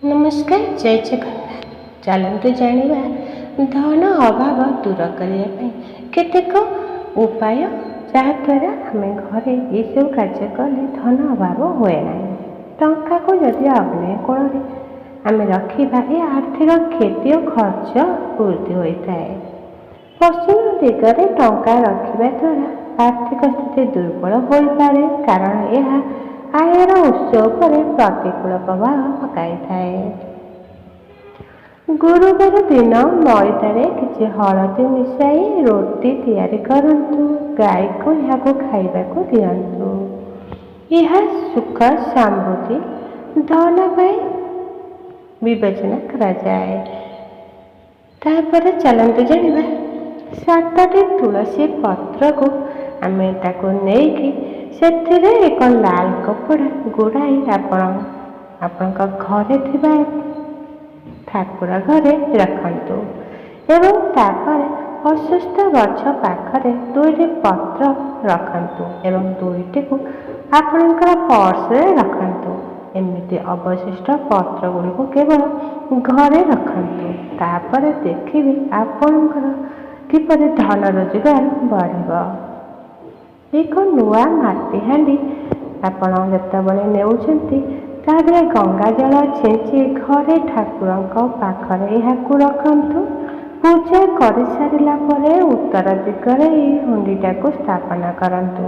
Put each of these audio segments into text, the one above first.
ନମସ୍କାର, ଜୟ ଜଗନ୍ନାଥ। ଚାଲନ୍ତୁ ଜାଣିବା ଧନ ଅଭାବ ଦୂର କରିବା ପାଇଁ କେତେକ ଉପାୟ, ଯାହାଦ୍ୱାରା ଆମେ ଘରେ ଏସବୁ କାର୍ଯ୍ୟ କଲେ ଧନ ଅଭାବ ହୁଏ ନାହିଁ। ଟଙ୍କାକୁ ଯଦି ଅଗ୍ନୟ କୋଣରେ ଆମେ ରଖିବା, ଏ ଆର୍ଥିକ କ୍ଷତି ଓ ଖର୍ଚ୍ଚ ବୃଦ୍ଧି ହୋଇଥାଏ। ପଶ୍ଚିମ ଦିଗରେ ଟଙ୍କା ରଖିବା ଦ୍ୱାରା ଆର୍ଥିକ ସ୍ଥିତି ଦୁର୍ବଳ ହୋଇପାରେ, କାରଣ ଏହା ଆୟର ଉତ୍ସ ଉପରେ ପ୍ରତିକୂଳ ପ୍ରଭାବ ପକାଇଥାଏ। ଗୁରୁବାର ଦିନ ମଇଦାରେ କିଛି ହଳଦୀ ମିଶାଇ ରୁଟି ତିଆରି କରନ୍ତୁ। ଗାଈକୁ ଏହାକୁ ଖାଇବାକୁ ଦିଅନ୍ତୁ। ଏହା ସୁଖ, ସମୃଦ୍ଧି, ଧନ ପାଇଁ ବିବେଚନା କରାଯାଏ। ତାପରେ ଚାଲନ୍ତୁ ଜାଣିବା, 7ଟି ତୁଳସୀ ପତ୍ରକୁ ଆମେ ତାକୁ ନେଇକି ସେଥିରେ ଏକ ଲାଲ କପଡ଼ା ଗୁଡ଼ାଇ ଆପଣଙ୍କ ଘରେ ଥିବା ଠାକୁର ଘରେ ରଖନ୍ତୁ ଏବଂ ତାପରେ ଅସୁସ୍ଥ ଗଛ ପାଖରେ 2ଟି ପତ୍ର ରଖନ୍ତୁ ଏବଂ 2ଟିକୁ ଆପଣଙ୍କର ପର୍ସରେ ରଖନ୍ତୁ। ଏମିତି ଅବଶିଷ୍ଟ ପତ୍ର ଗୁଡ଼ିକୁ କେବଳ ଘରେ ରଖନ୍ତୁ। ତାପରେ ଦେଖିବେ ଆପଣଙ୍କର କିପରି ଧନ ରୋଜଗାର ବଢ଼ିବ। ଏକ ନୂଆ ମାଟି ହାଣ୍ଡି ଆପଣ ଯେତେବେଳେ ନେଉଛନ୍ତି, ତା ଦେହରେ ଗଙ୍ଗା ଜଳ ଛିଞ୍ଚି ଘରେ ଠାକୁରଙ୍କ ପାଖରେ ଏହାକୁ ରଖନ୍ତୁ। ପୂଜା କରିସାରିଲା ପରେ ଉତ୍ତର ଦିଗରେ ଏହି ହୁଣ୍ଡିଟାକୁ ସ୍ଥାପନ କରନ୍ତୁ।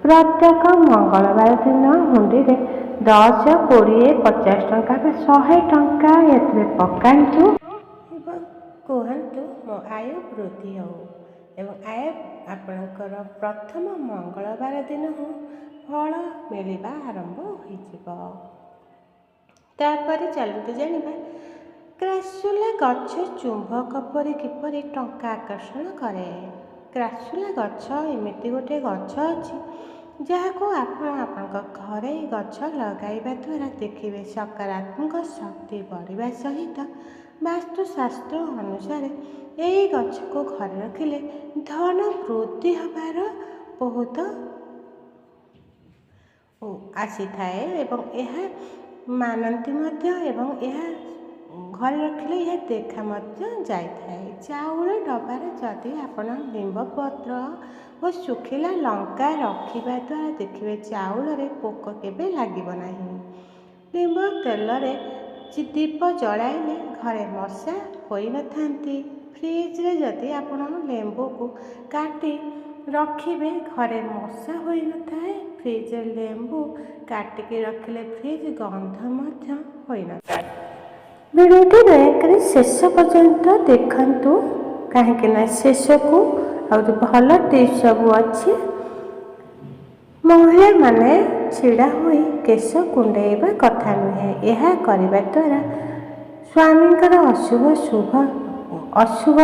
ପ୍ରତ୍ୟେକ ମଙ୍ଗଳବାର ଦିନ ହୁଣ୍ଡିରେ 10, 20, 50 ଟଙ୍କା ବା 100 ଟଙ୍କା ଏଥିରେ ପକାନ୍ତୁ ଏବଂ କୁହନ୍ତୁ, ମୋ ଆୟ ବୃଦ୍ଧି ହେଉ। ଏବଂ ଆପଣଙ୍କର ପ୍ରଥମ ମଙ୍ଗଳବାର ଦିନ ଫଳ ମିଳିବା ଆରମ୍ଭ ହୋଇଯିବ। ତାପରେ ଚାଲନ୍ତୁ ଜାଣିବା, କ୍ରାସୁଲା ଗଛ ଚୁମ୍ବକ ପରି କିପରି ଟଙ୍କା ଆକର୍ଷଣ କରେ। କ୍ରାସୁଲା ଗଛ ଏମିତି ଗୋଟିଏ ଗଛ ଅଛି, ଯାହାକୁ ଆପଣଙ୍କ ଘରେ ଗଛ ଲଗାଇବା ଦ୍ୱାରା ଦେଖିବେ ସକାରାତ୍ମକ ଶକ୍ତି ବଢ଼ିବା ସହିତ ବାସ୍ତୁଶାସ୍ତ୍ର ଅନୁସାରେ ଏହି ଗଛକୁ ଘରେ ରଖିଲେ ଧନ ବୃଦ୍ଧି ହେବାର ବହୁତ ଆସିଥାଏ ଏବଂ ଏହା ମାନନ୍ତି ମଧ୍ୟ ଏବଂ ଏହା ଘରେ ରଖିଲେ ଏହା ଦେଖା ମଧ୍ୟ ଯାଇଥାଏ। ଚାଉଳ ଡବାରେ ଯଦି ଆପଣ ନିମ୍ବ ପତ୍ର ଓ ଶୁଖିଲା ଲଙ୍କା ରଖିବା ଦ୍ୱାରା ଦେଖିବେ ଚାଉଳରେ ପୋକ କେବେ ଲାଗିବ ନାହିଁ। ନିମ୍ବ ତେଲରେ ଦୀପ ଜଳାଇଲେ ଘରେ ମଶା ହୋଇନଥାନ୍ତି। ଫ୍ରିଜରେ ଯଦି ଆପଣ ଲେମ୍ବୁକୁ କାଟି ରଖିବେ, ଘରେ ମଶା ହୋଇନଥାଏ। ଫ୍ରିଜରେ ଲେମ୍ବୁ କାଟିକି ରଖିଲେ ଫ୍ରିଜ ଗନ୍ଧ ମଧ୍ୟ ହୋଇନଥାଏ। ଭିଡ଼ିଓଟି ଦୟାକରି ଶେଷ ପର୍ଯ୍ୟନ୍ତ ଦେଖନ୍ତୁ, କାହିଁକି ନା ଶେଷକୁ ଆହୁରି ଭଲ ଟିପ୍ସ ସବୁ ଅଛି। ମହିଳାମାନେ ଛିଡ଼ା ହୋଇ କେଶ କୁଣ୍ଡେଇବା କଥା ନୁହେଁ। ଏହା କରିବା ଦ୍ୱାରା ସ୍ୱାମୀଙ୍କର ଅଶୁଭ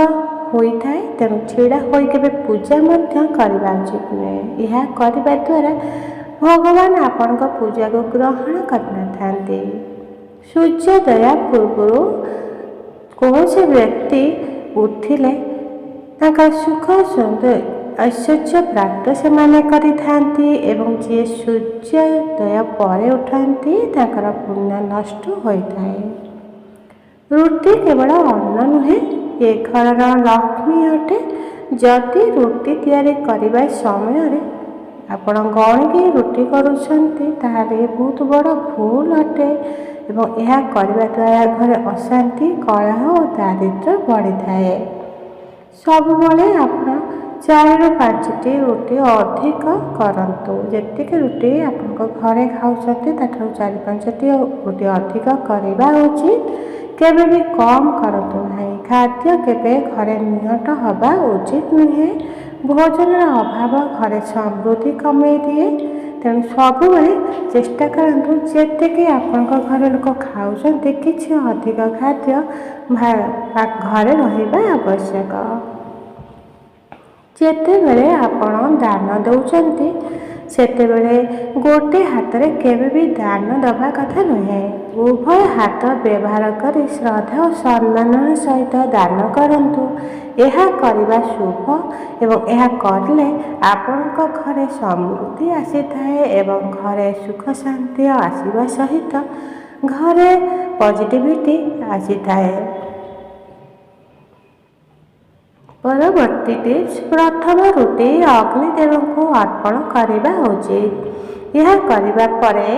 ହୋଇଥାଏ। ତେଣୁ ଛିଡ଼ା ହୋଇ କେବେ ପୂଜା ମଧ୍ୟ କରିବା ଉଚିତ ନୁହେଁ। ଏହା କରିବା ଦ୍ୱାରା ଭଗବାନ ଆପଣଙ୍କ ପୂଜାକୁ ଗ୍ରହଣ କରିନଥାନ୍ତି। ସୂର୍ଯ୍ୟୋଦୟ ପୂର୍ବରୁ କୌଣସି ବ୍ୟକ୍ତି ଉଠିଲେ ତାଙ୍କର ସୁଖ ଐଶ୍ୱର୍ଯ୍ୟ ପ୍ରାପ୍ତ ସେମାନେ କରିଥାନ୍ତି ଏବଂ ଯିଏ ସୂର୍ଯ୍ୟୋଦୟ ପରେ ଉଠନ୍ତି ତାଙ୍କର ପୁଣ୍ୟ ନଷ୍ଟ ହୋଇଥାଏ। ରୁଟି କେବଳ ଅନ୍ନ ନୁହେଁ, ଏ ଘରର ଲକ୍ଷ୍ମୀ ଅଟେ। ଯଦି ରୁଟି ତିଆରି କରିବା ସମୟରେ ଆପଣ ଗଣିକି ରୁଟି କରୁଛନ୍ତି, ତାହେଲେ ବହୁତ ବଡ଼ ଭୁଲ ଅଟେ ଏବଂ ଏହା କରିବା ଦ୍ୱାରା ଘରେ ଅଶାନ୍ତି, କଳହ ଓ ଦାରିଦ୍ର୍ୟ ବଢ଼ିଥାଏ। ସବୁବେଳେ ଆପଣ 4ରୁ 5ଟି ରୁଟି ଅଧିକ କରନ୍ତୁ। ଯେତିକି ରୁଟି ଆପଣଙ୍କ ଘରେ ଖାଉଛନ୍ତି, ତାଠାରୁ 4-5ଟି ରୁଟି ଅଧିକ କରିବା ଉଚିତ। କେବେ ବି କମ୍ କରନ୍ତୁ ନାହିଁ। ଖାଦ୍ୟ କେବେ ଘରେ ନିଅଣ୍ଟ ହେବା ଉଚିତ ନୁହେଁ। ଭୋଜନର ଅଭାବ ଘରେ ସମୃଦ୍ଧି କମେଇ ଦିଏ। ତେଣୁ ସବୁବେଳେ ଚେଷ୍ଟା କରନ୍ତୁ, ଯେତିକି ଆପଣଙ୍କ ଘର ଲୋକ ଖାଉଛନ୍ତି କିଛି ଅଧିକ ଖାଦ୍ୟ ଘରେ ରହିବା ଆବଶ୍ୟକ। ଯେତେବେଳେ ଆପଣ ଦାନ ଦେଉଛନ୍ତି, ସେତେବେଳେ ଗୋଟେ ହାତରେ କେବେ ବି ଦାନ ଦେବା କଥା ନୁହେଁ। ଉଭୟ ହାତ ବ୍ୟବହାର କରି ଶ୍ରଦ୍ଧା ଓ ସମ୍ମାନର ସହିତ ଦାନ କରନ୍ତୁ। ଏହା କରିବା ଶୁଭ ଏବଂ ଏହା କରିଲେ ଆପଣଙ୍କ ଘରେ ସମୃଦ୍ଧି ଆସିଥାଏ ଏବଂ ଘରେ ସୁଖ ଶାନ୍ତି ଆସିବା ସହିତ ଘରେ ପଜିଟିଭିଟି ଆସିଥାଏ। ପରବର୍ତ୍ତୀ ଟିପ୍ସ, ପ୍ରଥମ ରୁଟି ଅଗ୍ନିଦେବଙ୍କୁ ଅର୍ପଣ କରିବା ଉଚିତ। ଏହା କରିବା ପରେ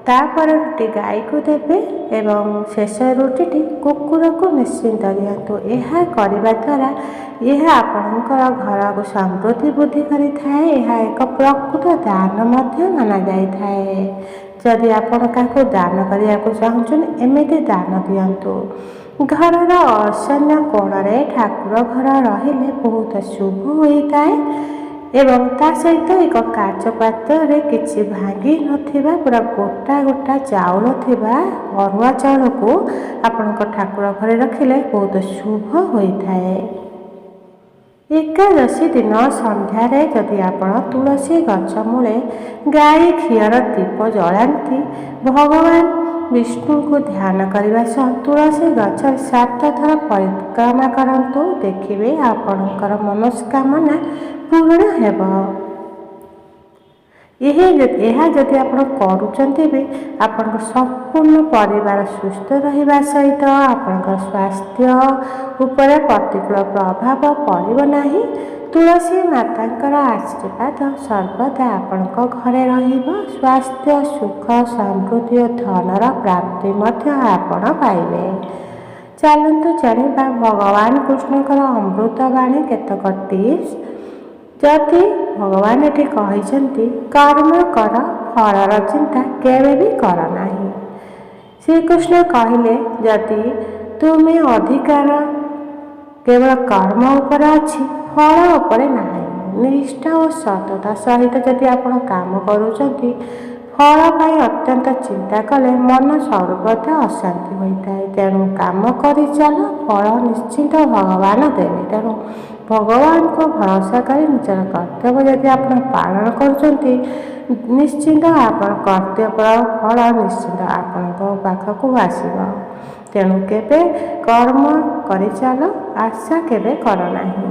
ତାପରେ ରୁଟି ଗାଈକୁ ଦେବେ ଏବଂ ଶେଷ ରୁଟିଟି କୁକୁରକୁ ନିଶ୍ଚିନ୍ତ ଦିଅନ୍ତୁ। ଏହା କରିବା ଦ୍ୱାରା ଏହା ଆପଣଙ୍କର ଘରକୁ ସମୃଦ୍ଧି ବୃଦ୍ଧି କରିଥାଏ। ଏହା ଏକ ପ୍ରକୃତ ଦାନ ମଧ୍ୟ ମାନାଯାଇଥାଏ। ଯଦି ଆପଣ କାହାକୁ ଦାନ କରିବାକୁ ଚାହୁଁଛନ୍ତି ଏମିତି ଦାନ ଦିଅନ୍ତୁ। ଘରର ଈଶାନ୍ୟ କୋଣରେ ଠାକୁର ଘର ରହିଲେ ବହୁତ ଶୁଭ ହୋଇଥାଏ ଏବଂ ତା ସହିତ ଏକ କାଚ ପାତ୍ରରେ କିଛି ଭାଙ୍ଗି ନଥିବା ପୁରା ଗୋଟା ଗୋଟା ଚାଉଳ ଥିବା ଅରୁଆ ଚାଉଳକୁ ଆପଣଙ୍କ ଠାକୁର ଘରେ ରଖିଲେ ବହୁତ ଶୁଭ ହୋଇଥାଏ। ଏକାଦଶୀ ଦିନ ସନ୍ଧ୍ୟାରେ ଯଦି ଆପଣ ତୁଳସୀ ଗଛ ମୂଳେ ଗାଈ ଘିଅର ଦୀପ ଜଳାନ୍ତି, ଭଗବାନ ବିଷ୍ଣୁଙ୍କୁ ଧ୍ୟାନ କରିବା ସହ ତୁଳସୀ ଗଛରେ 7 ଥର ପରିକ୍ରମା କରନ୍ତୁ। ଦେଖିବେ ଆପଣଙ୍କର ମନସ୍କାମନା ପୂରଣ ହେବ। ଏହା ଯଦି ଆପଣ କରୁଛନ୍ତି ବି ଆପଣଙ୍କ ସମ୍ପୂର୍ଣ୍ଣ ପରିବାର ସୁସ୍ଥ ରହିବା ସହିତ ଆପଣଙ୍କ ସ୍ୱାସ୍ଥ୍ୟ ଉପରେ ପ୍ରତିକୂଳ ପ୍ରଭାବ ପଡ଼ିବ ନାହିଁ। ତୁଳସୀ ମାତାଙ୍କର ଆଶୀର୍ବାଦ ସର୍ବଦା ଆପଣଙ୍କ ଘରେ ରହିବ। ସ୍ୱାସ୍ଥ୍ୟ, ସୁଖ, ସମୃଦ୍ଧି ଓ ଧନର ପ୍ରାପ୍ତି ମଧ୍ୟ ଆପଣ ପାଇବେ। ଚାଲନ୍ତୁ ଜାଣିବା ଭଗବାନ କୃଷ୍ଣଙ୍କର ଅମୃତବାଣୀ କେତେକ ଟିପ୍ସ। ଯଦି ଭଗବାନ ଏଠି କହିଛନ୍ତି କର୍ମ କର, ଫଳର ଚିନ୍ତା କେବେ ବି କର ନାହିଁ। ଶ୍ରୀକୃଷ୍ଣ କହିଲେ ଯଦି ତୁମେ ଅଧିକାର କେବଳ କର୍ମ ଉପରେ ଅଛି, ଫଳ ଉପରେ ନାହିଁ। ନିଷ୍ଠା ଓ ସତତା ସହିତ ଯଦି ଆପଣ କାମ କରୁଛନ୍ତି, ଫଳ ପାଇଁ ଅତ୍ୟନ୍ତ ଚିନ୍ତା କଲେ ମନ ସର୍ବଦା ଅଶାନ୍ତି ହୋଇଥାଏ। ତେଣୁ କାମ କରିଚାଲ, ଫଳ ନିଶ୍ଚିନ୍ତ ଭଗବାନ ଦେବେ। ତେଣୁ ଭଗବାନଙ୍କୁ ଭରସା କରି ନିଜର କର୍ତ୍ତବ୍ୟ ଯଦି ଆପଣ ପାଳନ କରୁଛନ୍ତି, ନିଶ୍ଚିନ୍ତ ଆପଣ କର୍ତ୍ତବ୍ୟର ଫଳ ନିଶ୍ଚିନ୍ତ ଆପଣଙ୍କ ପାଖକୁ ଆସିବ। ତେଣୁ କେବେ କର୍ମ କରିଚାଲ, ଆଶା କେବେ କର ନାହିଁ।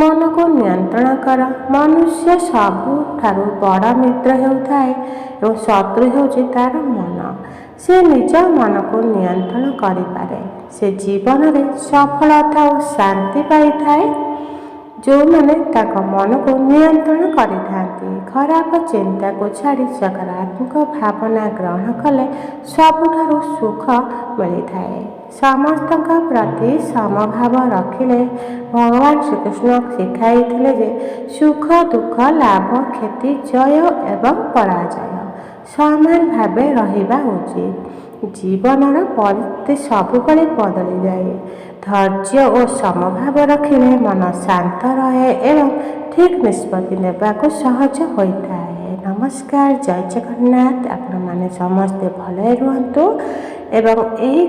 ମନକୁ ନିୟନ୍ତ୍ରଣ କର। ମନୁଷ୍ୟ ସବୁଠାରୁ ବଡ଼ ମିତ୍ର ହେଉଥାଏ ଏବଂ ଶତ୍ରୁ ହେଉଛି ତା'ର ମନ। ସେ ନିଜ ମନକୁ ନିୟନ୍ତ୍ରଣ କରିପାରେ, ସେ ଜୀବନରେ ସଫଳତା ଓ ଶାନ୍ତି ପାଇଥାଏ। ଯେଉଁମାନେ ତାଙ୍କ ମନକୁ ନିୟନ୍ତ୍ରଣ କରିଥାନ୍ତି, ଖରାପ ଚିନ୍ତାକୁ ଛାଡ଼ି ସକାରାତ୍ମକ ଭାବନା ଗ୍ରହଣ କଲେ ସବୁଠାରୁ ସୁଖ ମିଳିଥାଏ। ସମସ୍ତଙ୍କ ପ୍ରତି ସମଭାବ ରଖିଲେ ଭଗବାନ ଶ୍ରୀକୃଷ୍ଣ ଶିଖାଇଥିଲେ ଯେ ସୁଖ ଦୁଃଖ, ଲାଭ କ୍ଷତି, ଜୟ ଏବଂ ପରାଜୟ ସମାନ ଭାବେ ରହିବା ଉଚିତ। ଜୀବନର ପରିସ୍ଥିତି ସବୁବେଳେ ବଦଳିଯାଏ। ଧୈର୍ଯ୍ୟ ଓ ସମଭାବ ରଖିଲେ ମନ ଶାନ୍ତ ରହେ ଏବଂ ଠିକ୍ ନିଷ୍ପତ୍ତି ନେବାକୁ ସହଜ ହୋଇଥାଏ। ନମସ୍କାର, ଜୟ ଜଗନ୍ନାଥ। ଆପଣମାନେ ସମସ୍ତେ ଭଲରେ ରୁହନ୍ତୁ ଏବଂ ଏହି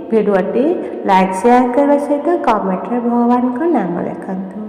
ଭିଡ଼ିଓଟି ଲାଇକ୍ ସେୟାର କରିବା ସହିତ କମେଣ୍ଟରେ ଭଗବାନଙ୍କ ନାମ ଲେଖନ୍ତୁ।